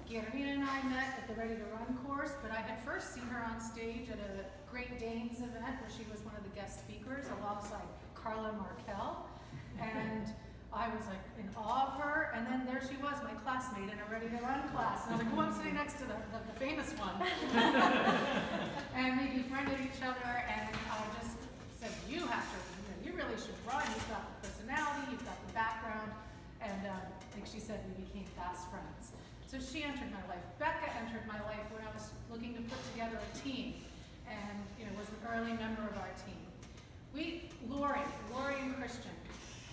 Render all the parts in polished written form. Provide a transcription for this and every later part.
Gatorina and I met at the Ready to Run course, but I had first seen her on stage at a Great Danes event where she was one of the guest speakers alongside Carla Markel. And I was like in awe of her, and then there she was, my classmate in a Ready to Run class. And I was like, oh, I'm sitting next to the famous one. And we befriended each other, and I just said, you have to, you really should run. You've got the personality, you've got the background. And like she said, we became fast friends. So she entered my life. Becca entered my life when I was looking to put together a team, and was an early member of our team. Lori and Christian,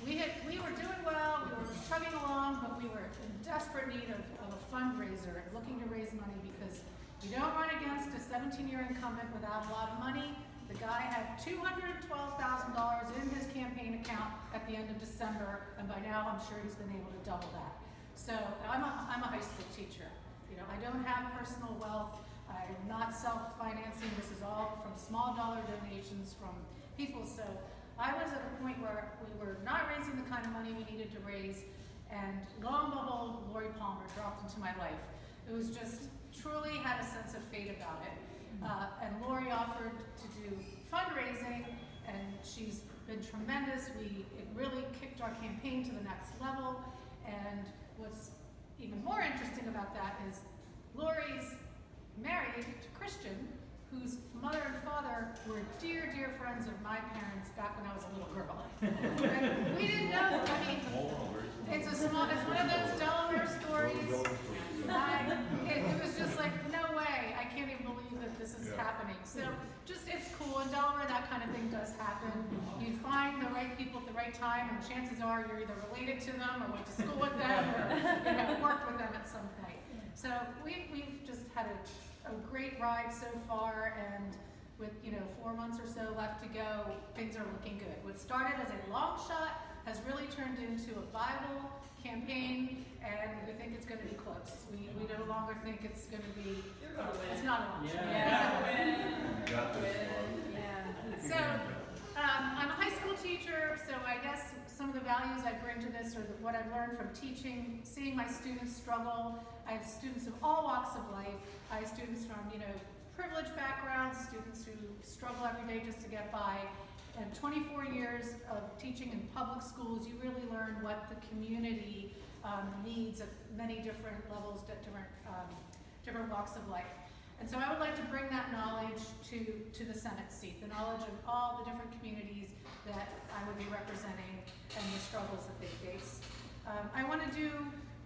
we were doing well, we were chugging along, but we were in desperate need of a fundraiser and looking to raise money because we don't run against a 17-year incumbent without a lot of money. The guy had $212,000 in his campaign account at the end of December, and by now I'm sure he's been able to double that. So I'm a high school teacher. I don't have personal wealth. I'm not self-financing. This is all from small dollar donations from people. So I was at a point where we were not raising the kind of money we needed to raise, and lo and behold, Lori Palmer dropped into my life. It was just truly had a sense of fate about it. And Lori offered to do fundraising, and she's been tremendous. It really kicked our campaign to the next level. And what's even more interesting about that is Lori's married to Christian, whose mother and father were dear, dear friends of my parents back when I was a little girl. And we didn't know. I mean, it's one of those Delaware stories. It was just like, no way, I can't even believe that this is happening. So it's cool. In Delaware, that kind of thing does happen. You find the right people at the right time, and chances are you're either related to them or went to school with them or worked with them at some point. So we've just had a great ride so far, and with 4 months or so left to go, things are looking good. What started as a long shot has really turned into a viable campaign, and we think it's going to be close. We no longer think it's going to be. It's not a long shot. So I'm a high school teacher, so I guess some of the values I bring to this, or what I've learned from teaching, seeing my students struggle. I have students of all walks of life. I have students from privileged backgrounds, students who struggle every day just to get by. And 24 years of teaching in public schools, you really learn what the community needs at many different levels, different walks of life. And so I would like to bring that knowledge to the Senate seat, the knowledge of all the different communities that I would be representing and the struggles that they face. I want to do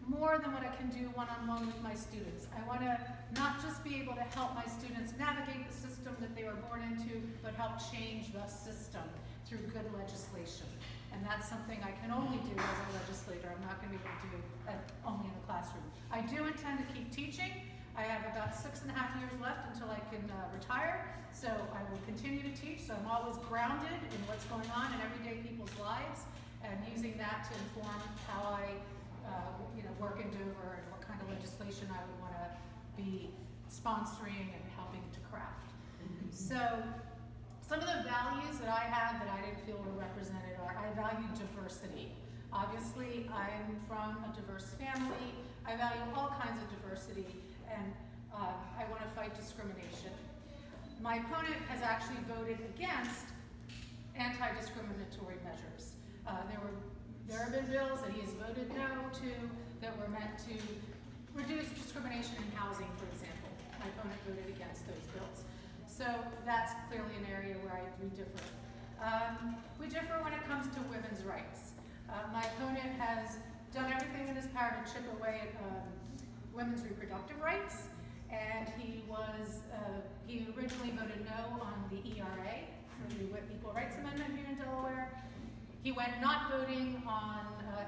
more than what I can do one-on-one with my students. I want to not just be able to help my students navigate the system that they were born into, but help change the system through good legislation. And that's something I can only do as a legislator. I'm not going to be able to do it only in the classroom. I do intend to keep teaching. I have about 6.5 years left until I can retire, so I will continue to teach. So I'm always grounded in what's going on in everyday people's lives, and using that to inform how I work in Dover and what kind of legislation I would want to be sponsoring and helping to craft. So some of the values that I have that I didn't feel were represented are, I value diversity. Obviously, I'm from a diverse family. I value all kinds of diversity, and I want to fight discrimination. My opponent has actually voted against anti-discriminatory measures. There have been bills that he has voted no to that were meant to reduce discrimination in housing, for example. My opponent voted against those bills. So that's clearly an area where we differ. We differ when it comes to women's rights. My opponent has done everything in his power to chip away at women's reproductive rights, and he originally voted no on the ERA, the Equal Rights Amendment here in Delaware. He went not voting on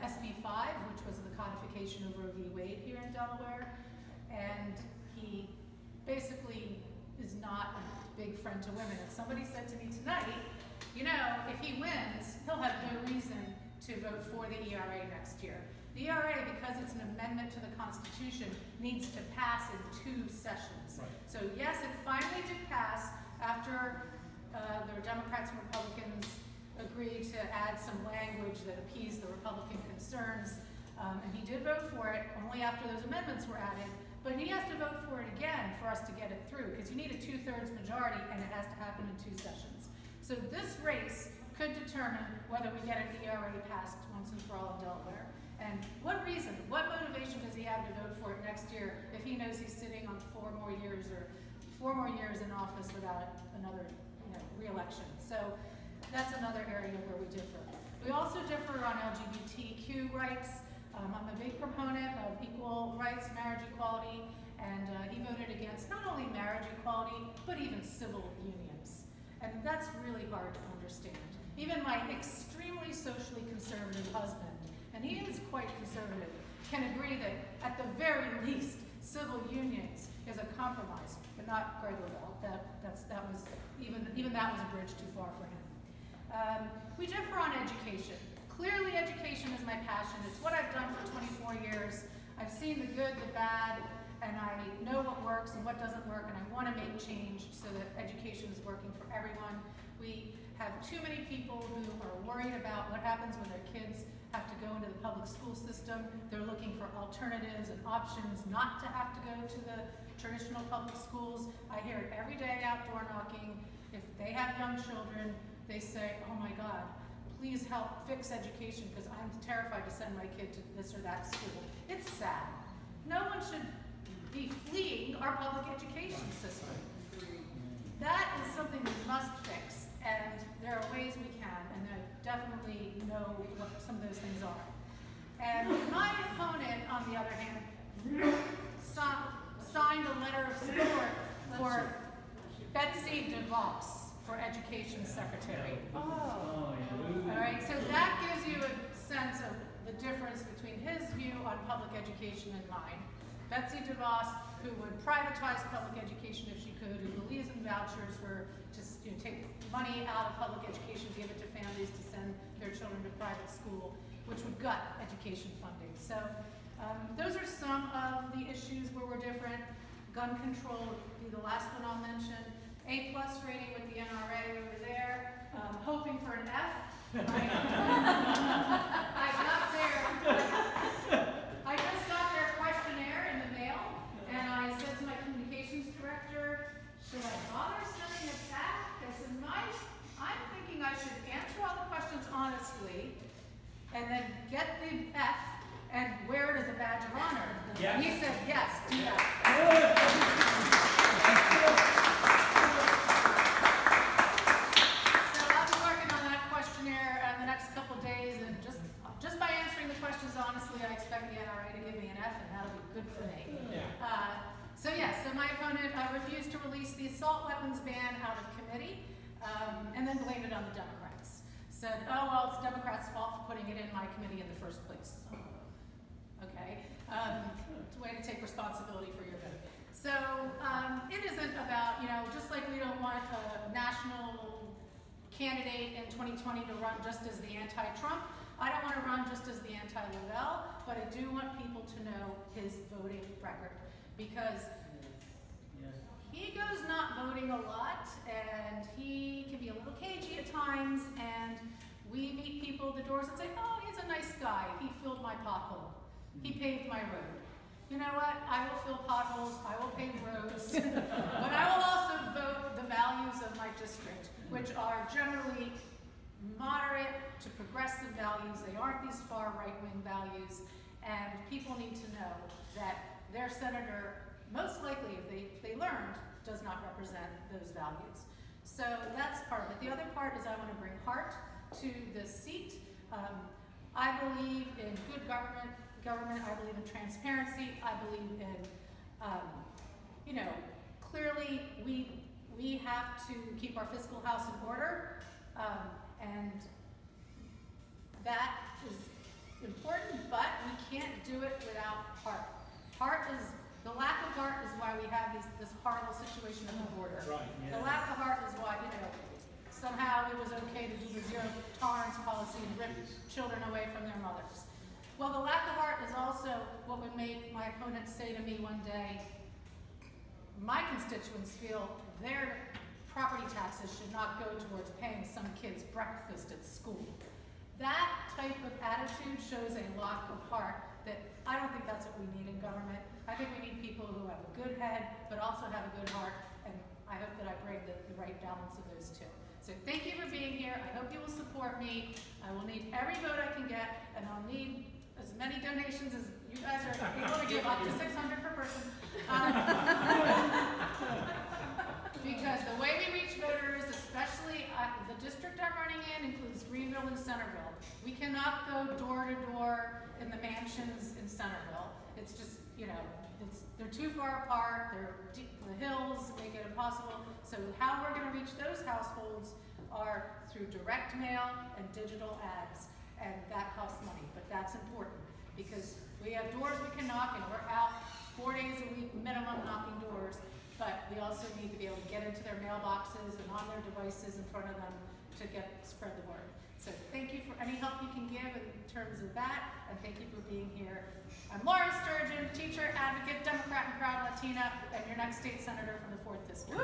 SB 5, which was the codification of Roe v. Wade here in Delaware, and he basically is not a big friend to women. And somebody said to me tonight, if he wins, he'll have no reason to vote for the ERA next year. The ERA, because it's an amendment to the Constitution, needs to pass in 2 sessions. Right. So yes, it finally did pass after the Democrats and Republicans agreed to add some language that appeased the Republican concerns, and he did vote for it only after those amendments were added, But he has to vote for it again for us to get it through, because you need a 2/3 majority and it has to happen in 2 sessions. So this race could determine whether we get an ERA passed once and for all in Delaware. And what reason, what motivation does he have to vote for it next year if he knows he's sitting on 4 more years in office without another, re-election? So that's another area where we differ. We also differ on LGBTQ rights. I'm a big proponent of equal rights, marriage equality, and he voted against not only marriage equality, but even civil unions. And that's really hard to understand. Even my extremely socially conservative husband, and he is quite conservative, can agree that at the very least, civil unions is a compromise, but not Greg Lavelle. That was even that was a bridge too far for him. We differ on education. Clearly, education is my passion. It's what I've done for 24 years. I've seen the good, the bad, and I know what works and what doesn't work, and I want to make change so that education is working for everyone. We have too many people who are worried about what happens when their kids have to go into the public school system. They're looking for alternatives and options not to have to go to the traditional public schools. I hear it every day outdoor knocking. If they have young children, they say, oh my God, please help fix education because I'm terrified to send my kid to this or that school. It's sad. No one should be fleeing our public education system. That is something we must fix, and there are ways we can, and I definitely know what some of those things are. And my opponent, on the other hand, signed a letter of support for Betsy DeVos for Education Secretary. Oh. All right, so that gives you a sense of the difference between his view on public education and mine. Betsy DeVos, who would privatize public education if she could, who believes in vouchers for to take money out of public education, give it to families to send their children to private school, which would gut education funding. So those are some of the issues where we're different. Gun control would be the last one I'll mention. A+ rating with the NRA over there. Hoping for an F. I got their questionnaire in the mail, and I said to my communications director, should I bother sending it back? I said, I'm thinking I should answer all the questions honestly, and then get the F and wear it as a badge of honor. Yes. And he said, yes, do that. So I'll be working on that questionnaire the next couple days, and just by answering the questions honestly, I expect the NRA to give me an F, and that'll be good for me. So my opponent refused to release the assault weapons ban out of committee, and then blamed it on the Democrats. Said, oh, well, it's Democrats' fault for putting it in my committee in the first place. Okay, it's a way to take responsibility for your vote. So it isn't about, just like we don't want a national candidate in 2020 to run just as the anti-Trump, I don't want to run just as the anti-Lavelle, but I do want people to know his voting record, because he goes not voting a lot, and he can be a little cagey at times, and we meet people at the doors and say, oh, he's a nice guy, he filled my pothole, he paved my road. You know what, I will fill potholes, I will pave roads, but I will also vote the values of my district, which are generally moderate to progressive values. They aren't these far right-wing values, and people need to know that their senator, most likely, if they learned, does not represent those values. So that's part of it. The other part is I want to bring heart to this seat. I believe in good government. I believe in transparency. I believe in, clearly we have to keep our fiscal house in order, and that is important, but we can't do it without heart. The lack of heart is why we have this horrible situation at the border. Right, yeah. The lack of heart is why, somehow it was okay to do the zero tolerance policy and rip children away from their mothers. Well, the lack of heart is also what would make my opponent say to me one day, my constituents feel their property taxes should not go towards paying some kid's breakfast at school. That type of attitude shows a lack of heart that I don't think that's what we need in government. I think we need people who have a good head, but also have a good heart, and I hope that I bring the right balance of those two. So thank you for being here. I hope you will support me. I will need every vote I can get, and I'll need as many donations as you guys are able to give, up to 600 per person. Because the way we reach voters, especially the district I'm running in includes Greenville and Centerville. We cannot go door to door in the mansions in Centerville. It's just, you know, they're too far apart. The hills make it impossible. So how we're going to reach those households are through direct mail and digital ads, and that costs money. But that's important because we have doors we can knock, and we're out 4 days a week minimum knocking doors. But we also need to be able to get into their mailboxes and on their devices in front of them to spread the word. So thank you for any help you can give in terms of that, and thank you for being here. I'm Lauren Sturgeon, teacher, advocate, Democrat, and proud Latina, and your next state senator from the 4th District.